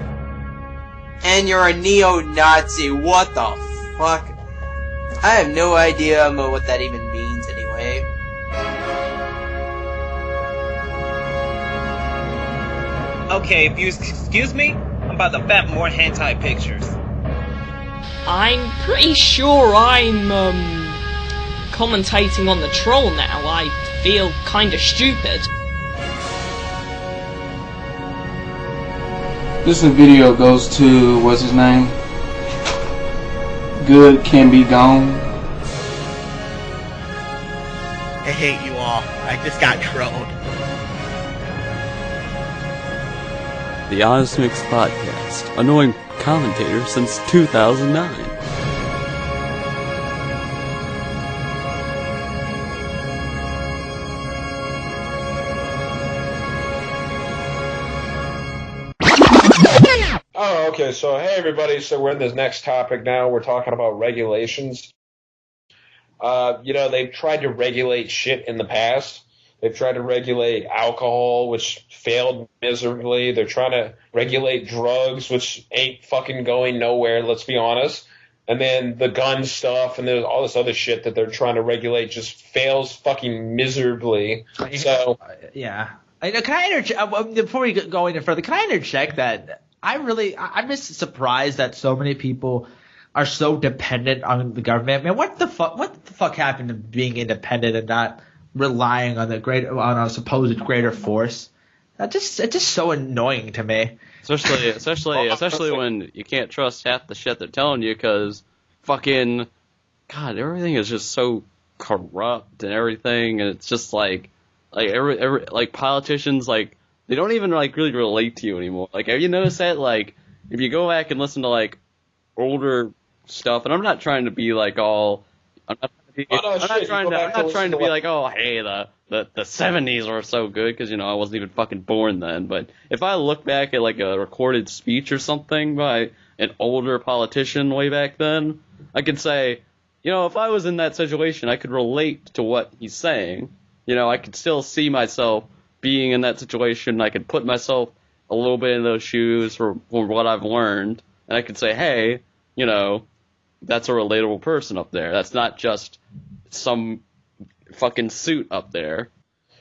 And you're a neo-Nazi. What the fuck? I have no idea what that even means anyway. Okay, if you excuse me, I'm about to bat more hentai pictures. I'm pretty sure I'm, commentating on the troll now. I feel kinda stupid. This video goes to, what's his name? Good Can Be Gone. I hate you all. I just got trolled. The Honest Mix Podcast, annoying commentator since 2009. Oh, okay. So, hey, everybody. So we're in this next topic now. We're talking about regulations. They've tried to regulate shit in the past. They've tried to regulate alcohol, which failed miserably. They're trying to regulate drugs, which ain't fucking going nowhere, let's be honest. And then the gun stuff and there's all this other shit that they're trying to regulate just fails fucking miserably. So, yeah. Can I interject, before we go any further, can I interject that I'm just surprised that so many people are so dependent on the government. Man, what the fuck happened to being independent and not relying on a supposed greater force? It's just so annoying to me. Especially when you can't trust half the shit they're telling you, because fucking God, everything is just so corrupt and everything, and it's just like politicians, like, they don't even like really relate to you anymore. Like, have you noticed that? Like, if you go back and listen to like older stuff, and I'm not trying to be like all, I'm not trying to be like, oh, hey, the 70s were so good, because, I wasn't even fucking born then. But if I look back at like a recorded speech or something by an older politician way back then, I could say, if I was in that situation, I could relate to what he's saying. I could still see myself being in that situation. I could put myself a little bit in those shoes for what I've learned, and I could say, hey, that's a relatable person up there. That's not just some fucking suit up there.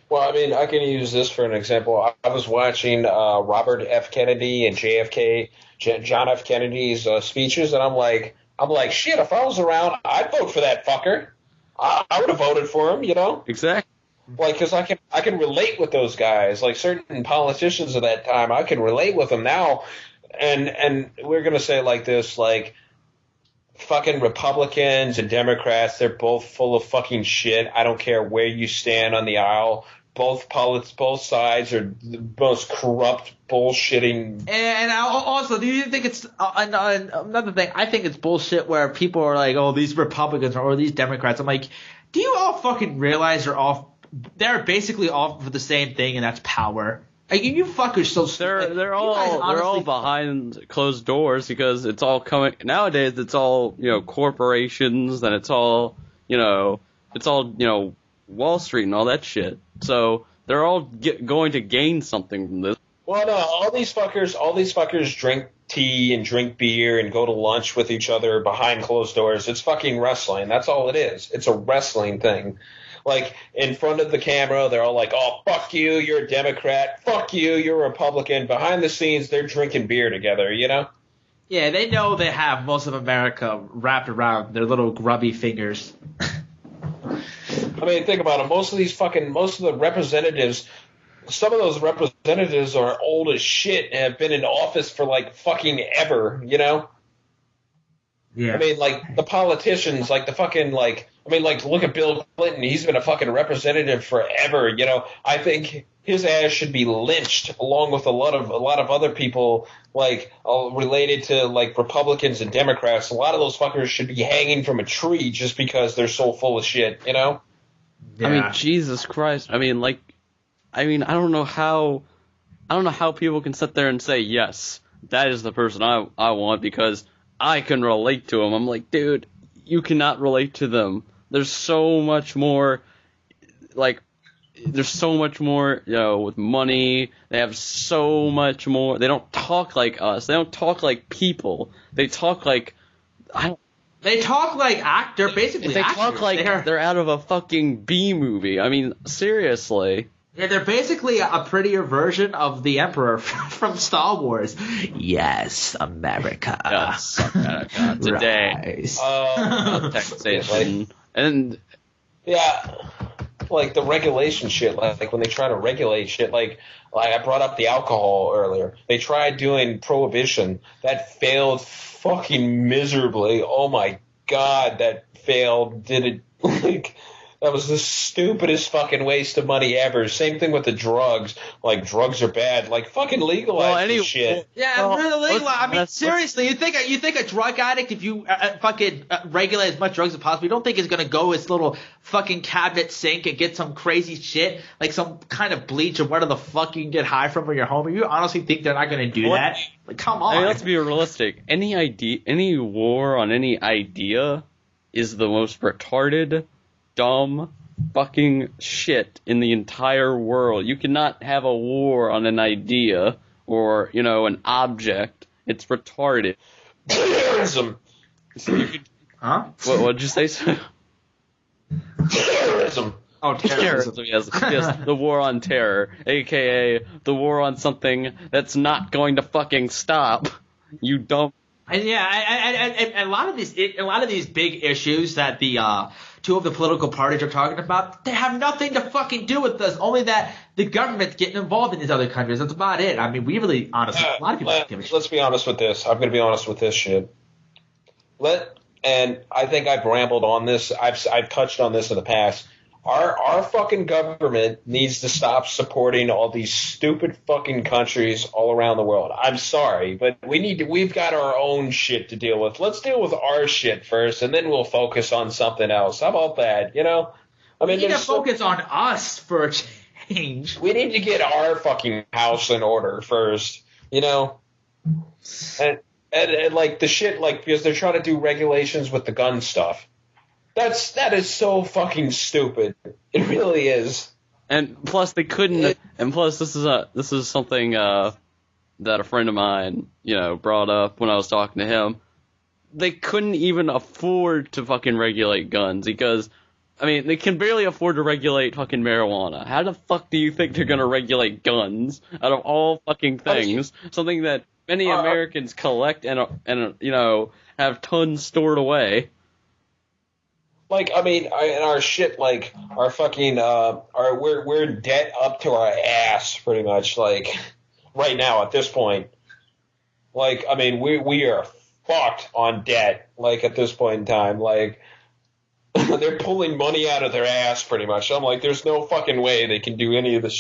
Well, I mean, I can use this for an example. I was watching Robert F. Kennedy and John F. Kennedy's speeches, and I'm like, shit, if I was around, I'd vote for that fucker. I would have voted for him, Exactly. Like, because I can relate with those guys. Like, certain politicians of that time, I can relate with them now. And we're going to say like this, like, fucking Republicans and Democrats, they're both full of fucking shit. I don't care where you stand on the aisle. Both sides are the most corrupt, bullshitting. And also, do you think it's another thing? I think it's bullshit where people are like, "Oh, these Republicans or these Democrats." I'm like, do you all fucking realize they're basically all for the same thing, and that's power? Like, you fuckers so stupid. They're all behind closed doors, because it's all coming nowadays. It's all corporations, and it's all Wall Street and all that shit. So they're all going to gain something from this. Well, no, all these fuckers drink tea and drink beer and go to lunch with each other behind closed doors. It's fucking wrestling. That's all it is. It's a wrestling thing. Like, in front of the camera, they're all like, oh, fuck you, you're a Democrat. Fuck you, you're a Republican. Behind the scenes, they're drinking beer together, Yeah, they know they have most of America wrapped around their little grubby fingers. I mean, think about it. Most of the representatives, some of those representatives are old as shit and have been in office for like fucking ever, Yeah. I mean, like, the politicians, like, look at Bill Clinton. He's been a fucking representative forever, I think his ass should be lynched along with a lot of other people like related to like Republicans and Democrats. A lot of those fuckers should be hanging from a tree just because they're so full of shit, you know? Yeah. I mean, Jesus Christ. I don't know how people can sit there and say, yes, that is the person I want because I can relate to him. I'm like, dude, you cannot relate to them. There's so much more, with money. They have so much more. They don't talk like us. They don't talk like people. They talk like, They talk like actor, basically. They actors. talk like they're out of a fucking B movie. I mean, seriously. Yeah, they're basically a prettier version of the Emperor from Star Wars. Yes, America. Yes, America. Today. Taxation. And yeah, like the regulation shit, like when they try to regulate shit, like I brought up the alcohol earlier. They tried doing prohibition. That failed fucking miserably. Oh my god, that failed. Did it like that was the stupidest fucking waste of money ever. Same thing with the drugs. Like, drugs are bad. Like, fucking legalize this shit. Yeah, really legal. I mean, seriously, you think a drug addict, if you fucking regulate as much drugs as possible, you don't think is gonna go his little fucking cabinet sink and get some crazy shit, like some kind of bleach or whatever the fuck you can get high from your home? You honestly think they're not gonna do that? Like, come on. I mean, let's be realistic. Any war on any idea is the most retarded, dumb fucking shit in the entire world. You cannot have a war on an idea or, an object. It's retarded. Terrorism. So you could, huh? What'd you say? Terrorism. Oh, terrorism. Yes, the war on terror, aka the war on something that's not going to fucking stop. You dumb. And yeah, and a lot of these big issues that the two of the political parties are talking about, they have nothing to fucking do with us. Only that the government's getting involved in these other countries. That's about it. I mean, we really, honestly, a lot of people don't give a shit. Let's be honest with this. I'm going to be honest with this shit. And I think I've rambled on this. I've touched on this in the past. Our fucking government needs to stop supporting all these stupid fucking countries all around the world. I'm sorry, but we've got our own shit to deal with. Let's deal with our shit first, and then we'll focus on something else. How about that? I mean, we need to focus on us for a change. We need to get our fucking house in order first, And like the shit, like, because they're trying to do regulations with the gun stuff. That is so fucking stupid. It really is. And plus they couldn't. And plus this is something that a friend of mine, brought up when I was talking to him. They couldn't even afford to fucking regulate guns because, I mean, they can barely afford to regulate fucking marijuana. How the fuck do you think they're gonna regulate guns out of all fucking things? Something that many Americans collect and have tons stored away. Like, I mean, in our shit, like, our fucking, we're in debt up to our ass, pretty much, like, right now at this point. Like, I mean, we are fucked on debt, like, at this point in time. Like, they're pulling money out of their ass, pretty much. I'm like, there's no fucking way they can do any of this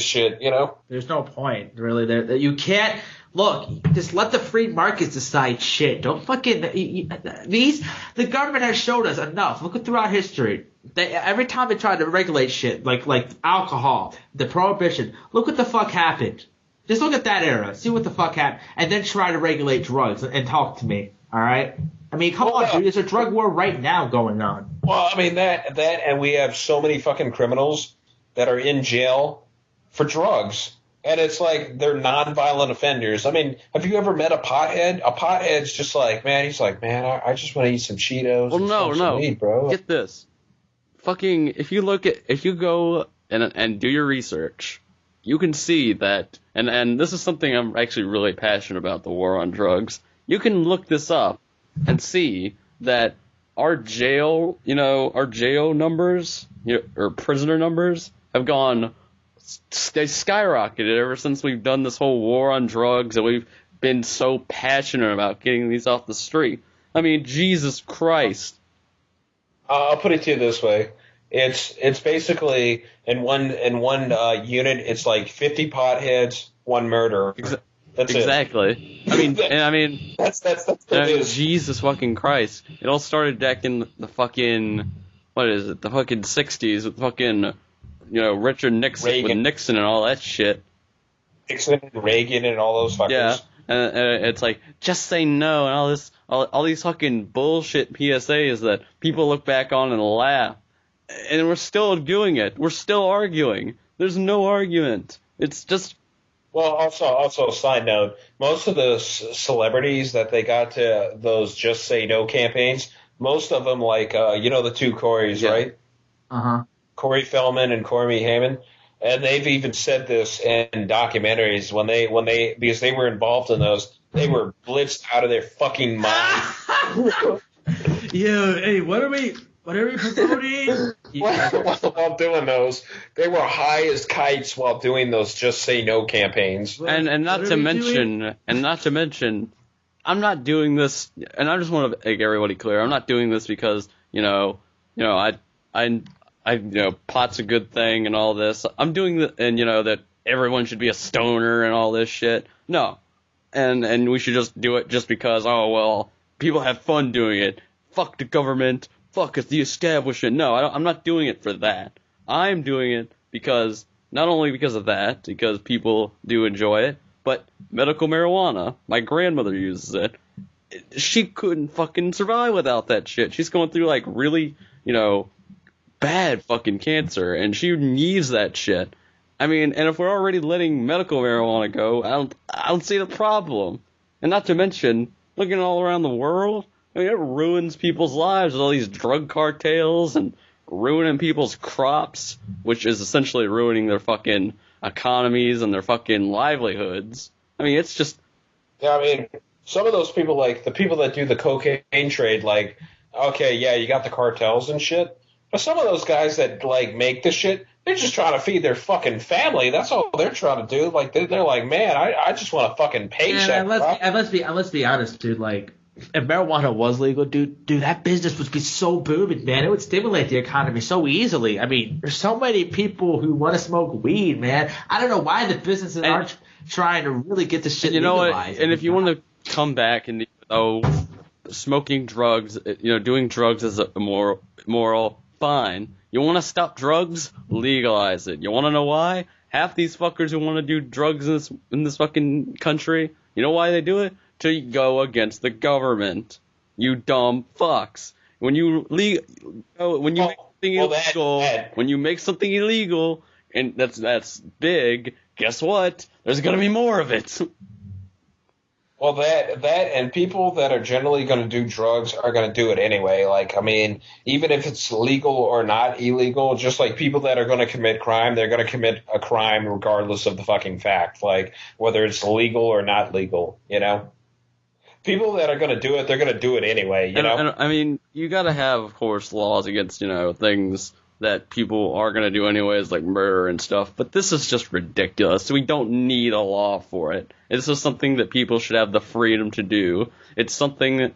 shit, There's no point, really. You can't. Look, just let the free markets decide shit. Don't fucking the government has showed us enough. Look at throughout history. Every time they try to regulate shit, like alcohol, the prohibition. Look what the fuck happened. Just look at that era. See what the fuck happened, and then try to regulate drugs and talk to me. All right. I mean, come on, dude. There's a drug war right now going on. Well, I mean that, and we have so many fucking criminals that are in jail for drugs. And it's like they're non-violent offenders. I mean, have you ever met a pothead? A pothead's just like, man, he's like, man, I just want to eat some Cheetos. Well, and no. some weed, bro. Get this. Fucking, if you go and do your research, you can see that, and this is something I'm actually really passionate about, the war on drugs. You can look this up and see that our jail numbers, or prisoner numbers have gone. They skyrocketed ever since we've done this whole war on drugs and we've been so passionate about getting these off the street. I mean, Jesus Christ. I'll put it to you this way. It's basically in one unit. It's like 50 potheads, one murderer. That's exactly. it. That's what it is. Jesus fucking Christ! It all started back in the fucking the fucking 60s with fucking Richard Nixon Reagan. with Nixon and all that shit. Nixon and Reagan and all those fuckers. Yeah, and it's like just say no and all these fucking bullshit PSAs that people look back on and laugh, and we're still doing it. We're still arguing. There's no argument. It's just. Well, also, side note, most of the celebrities that they got to those Just Say No campaigns, most of them, like, the two Corys, right? Uh-huh. Corey Feldman and Corey Haim, and they've even said this in documentaries because they were involved in those, they were blitzed out of their fucking mind. Yo, hey, what are we promoting? While doing those, they were high as kites while doing those Just Say No campaigns. And not to mention, I'm not doing this, and I just want to make everybody clear. I'm not doing this because pot's a good thing and all this. I'm doing that everyone should be a stoner and all this shit. No, and we should just do it just because people have fun doing it. Fuck the government. Fuck, it's the establishment. No, I'm not doing it for that. I'm doing it because, not only because of that, because people do enjoy it, but medical marijuana. My grandmother uses it. She couldn't fucking survive without that shit. She's going through, like, really, bad fucking cancer, and she needs that shit. I mean, and if we're already letting medical marijuana go, I don't see the problem. And not to mention, looking all around the world, I mean, it ruins people's lives with all these drug cartels and ruining people's crops, which is essentially ruining their fucking economies and their fucking livelihoods. I mean, it's just... Yeah, I mean, some of those people, like, the people that do the cocaine trade, like, okay, yeah, you got the cartels and shit, but some of those guys that, like, make the shit, they're just trying to feed their fucking family. That's all they're trying to do. Like, they're like, man, I just want a fucking paycheck. And let's be honest, dude, like... If marijuana was legal, dude, that business would be so booming, man. It would stimulate the economy so easily. I mean, there's so many people who want to smoke weed, man. I don't know why the businesses aren't trying to really get this shit legalized. And if you want to come back and smoking drugs, doing drugs is moral, fine. You want to stop drugs? Legalize it. You want to know why? Half these fuckers who want to do drugs in this fucking country, you know why they do it? To go against the government. You dumb fucks. When you make something illegal, and that's big, guess what? There's gonna be more of it. Well, that and people that are generally going to do drugs are going to do it anyway. Like, I mean, even if it's legal or not illegal, just like people that are going to commit crime, they're going to commit a crime regardless of the fucking fact, like whether it's legal or not legal, People that are going to do it, they're going to do it anyway, And, I mean, you got to have, of course, laws against, things that people are going to do anyways, like murder and stuff. But this is just ridiculous. We don't need a law for it. It's just something that people should have the freedom to do. It's something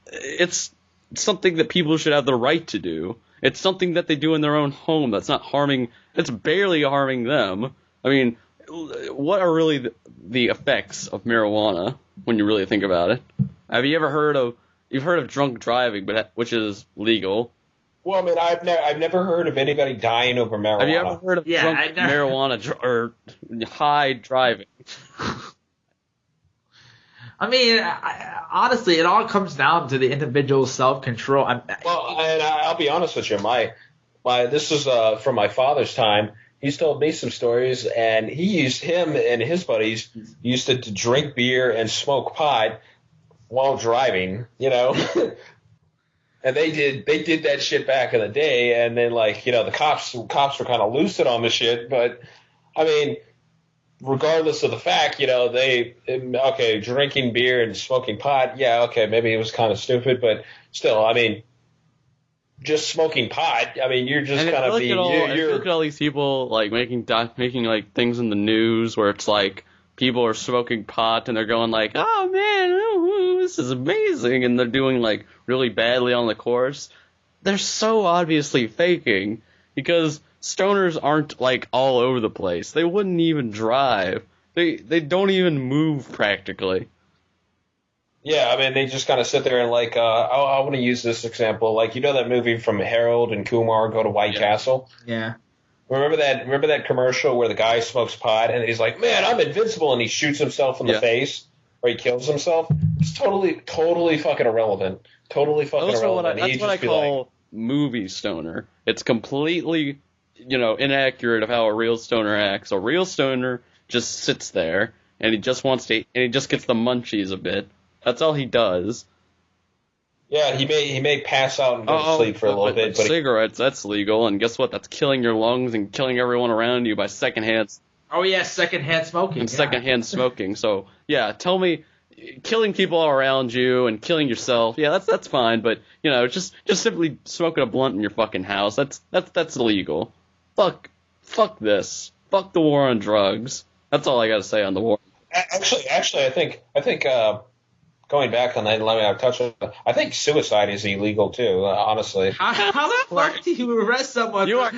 that people should have the right to do. It's something that they do in their own home that's not harming, it's barely harming them. I mean, what are really the effects of marijuana when you really think about it? Have you ever heard of drunk driving, which is legal? Well, I mean, I've never heard of anybody dying over marijuana. Have you ever heard of drunk marijuana or high driving? I mean, honestly, it all comes down to the individual's self-control. And I'll be honest with you, this is from my father's time. He's told me some stories, and him and his buddies used to drink beer and smoke pot while driving, And they did that shit back in the day, and then the cops were kind of lucid on the shit, but I mean, regardless of the fact, drinking beer and smoking pot, maybe it was kind of stupid, but still, I mean, just smoking pot, I mean, you're just kind of being. Look at all these people making things in the news where it's like people are smoking pot and they're going like, oh man, this is amazing, and they're doing really badly on the course. They're so obviously faking. because stoners aren't like all over the place. They wouldn't even drive. They don't even move practically. Yeah, I mean, they just kind of sit there and like, I want to use this example. Like, you know that movie from Harold and Kumar Go to White Castle? Yeah. Remember that commercial where the guy smokes pot and he's like, man, I'm invincible, and he shoots himself in the face, or he kills himself? It's totally fucking irrelevant. Totally fucking irrelevant. That's what I call movie stoner. It's completely, inaccurate of how a real stoner acts. A real stoner just sits there and he just wants to, and he just gets the munchies a bit. That's all he does. Yeah, he may pass out and go to sleep for a little bit. But cigarettes, that's legal, and guess what? That's killing your lungs and killing everyone around you by secondhand. Oh yeah, secondhand smoking. And secondhand smoking. So yeah, tell me, killing people all around you and killing yourself, yeah, that's fine. But just simply smoking a blunt in your fucking house, that's illegal. Fuck this. Fuck the war on drugs. That's all I got to say on the war. Actually, I think. Going back on that, let me touch on it. I think suicide is illegal too. Honestly, how the fuck do you arrest someone? You are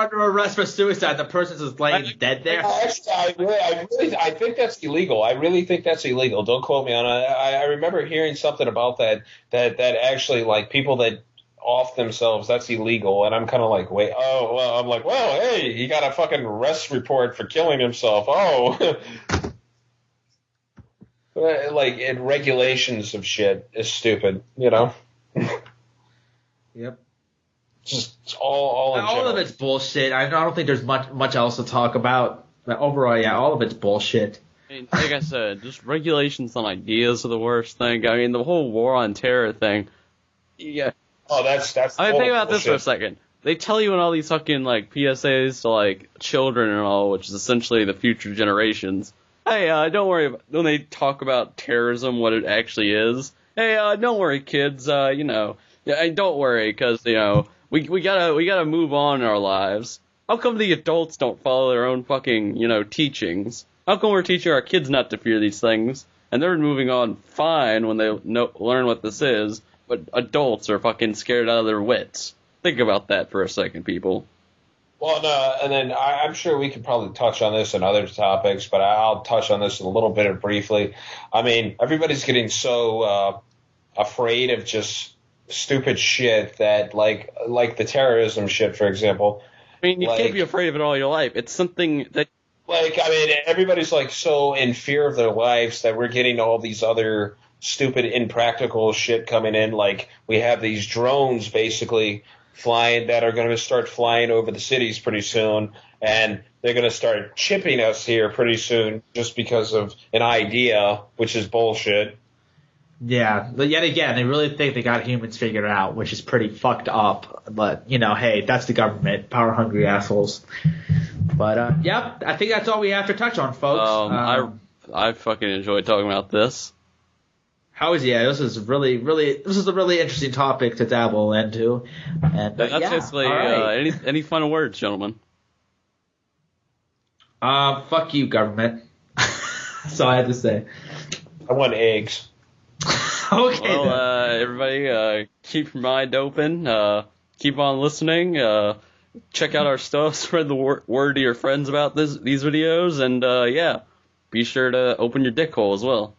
under arrest for suicide. The person's just laying dead there. Actually, I think that's illegal. I really think that's illegal. Don't quote me on it. I remember hearing something about that actually, like, people that off themselves, that's illegal. And I'm kind of like, wait, oh, well, I'm like, well, hey, he got a fucking arrest report for killing himself. Oh. Like, and regulations of shit is stupid, Yep. Just all in general. Of it's bullshit. I don't think there's much else to talk about. But overall, yeah, all of it's bullshit. I mean, like I said, just regulations on ideas are the worst thing. I mean, the whole war on terror thing. Yeah. Oh, that's. I mean, think about this for a second. They tell you in all these fucking like PSAs to like children and all, which is essentially the future generations. Hey, don't worry when they talk about terrorism, what it actually is. Hey, don't worry, kids. Don't worry, because we gotta move on in our lives. How come the adults don't follow their own fucking teachings? How come we're teaching our kids not to fear these things, and they're moving on fine when they learn what this is, but adults are fucking scared out of their wits? Think about that for a second, people. Well, no, and then I'm sure we could probably touch on this in other topics, but I'll touch on this a little bit briefly. I mean, everybody's getting so afraid of just stupid shit that, like the terrorism shit, for example. I mean, you can't be afraid of it all your life. It's something that... Like, I mean, everybody's, like, so in fear of their lives that we're getting all these other stupid, impractical shit coming in. Like, we have these drones, basically, flying that are going to start flying over the cities pretty soon, and they're going to start chipping us here pretty soon just because of an idea, which is bullshit. Yeah, but yet again, they really think they got humans figured out, which is pretty fucked up. But, hey, that's the government, power-hungry assholes. But, yep, I think that's all we have to touch on, folks. I fucking enjoyed talking about this. This is a really interesting topic to dabble into. And that's basically right. Any final words, gentlemen? Fuck you, government. That's all I had to say. I want eggs. Okay. Well, everybody, keep your mind open. Keep on listening. Check out our stuff. Spread the word to your friends about these videos, and be sure to open your dick hole as well.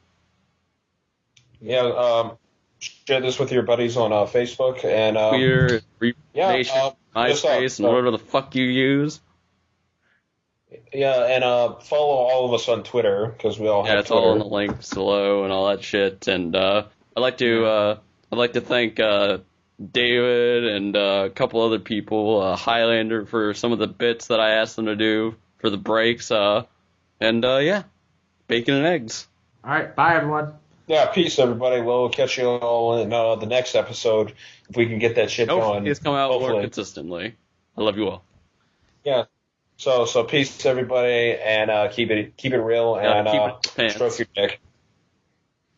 Yeah, share this with your buddies on Facebook and Twitter, Nation, MySpace, and whatever the fuck you use. Yeah, and follow all of us on Twitter because we all have it's Twitter. all in the links below and all that shit. And I'd like to thank David and a couple other people, Highlander, for some of the bits that I asked them to do for the breaks. Bacon and eggs. All right, bye everyone. Yeah, peace, everybody. We'll catch you all in the next episode if we can get that shit going. It's come out more consistently. I love you all. Yeah. So peace, everybody, and keep it real, and keep it stroke your dick.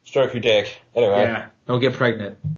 Stroke your dick. Anyway. Yeah. Don't get pregnant.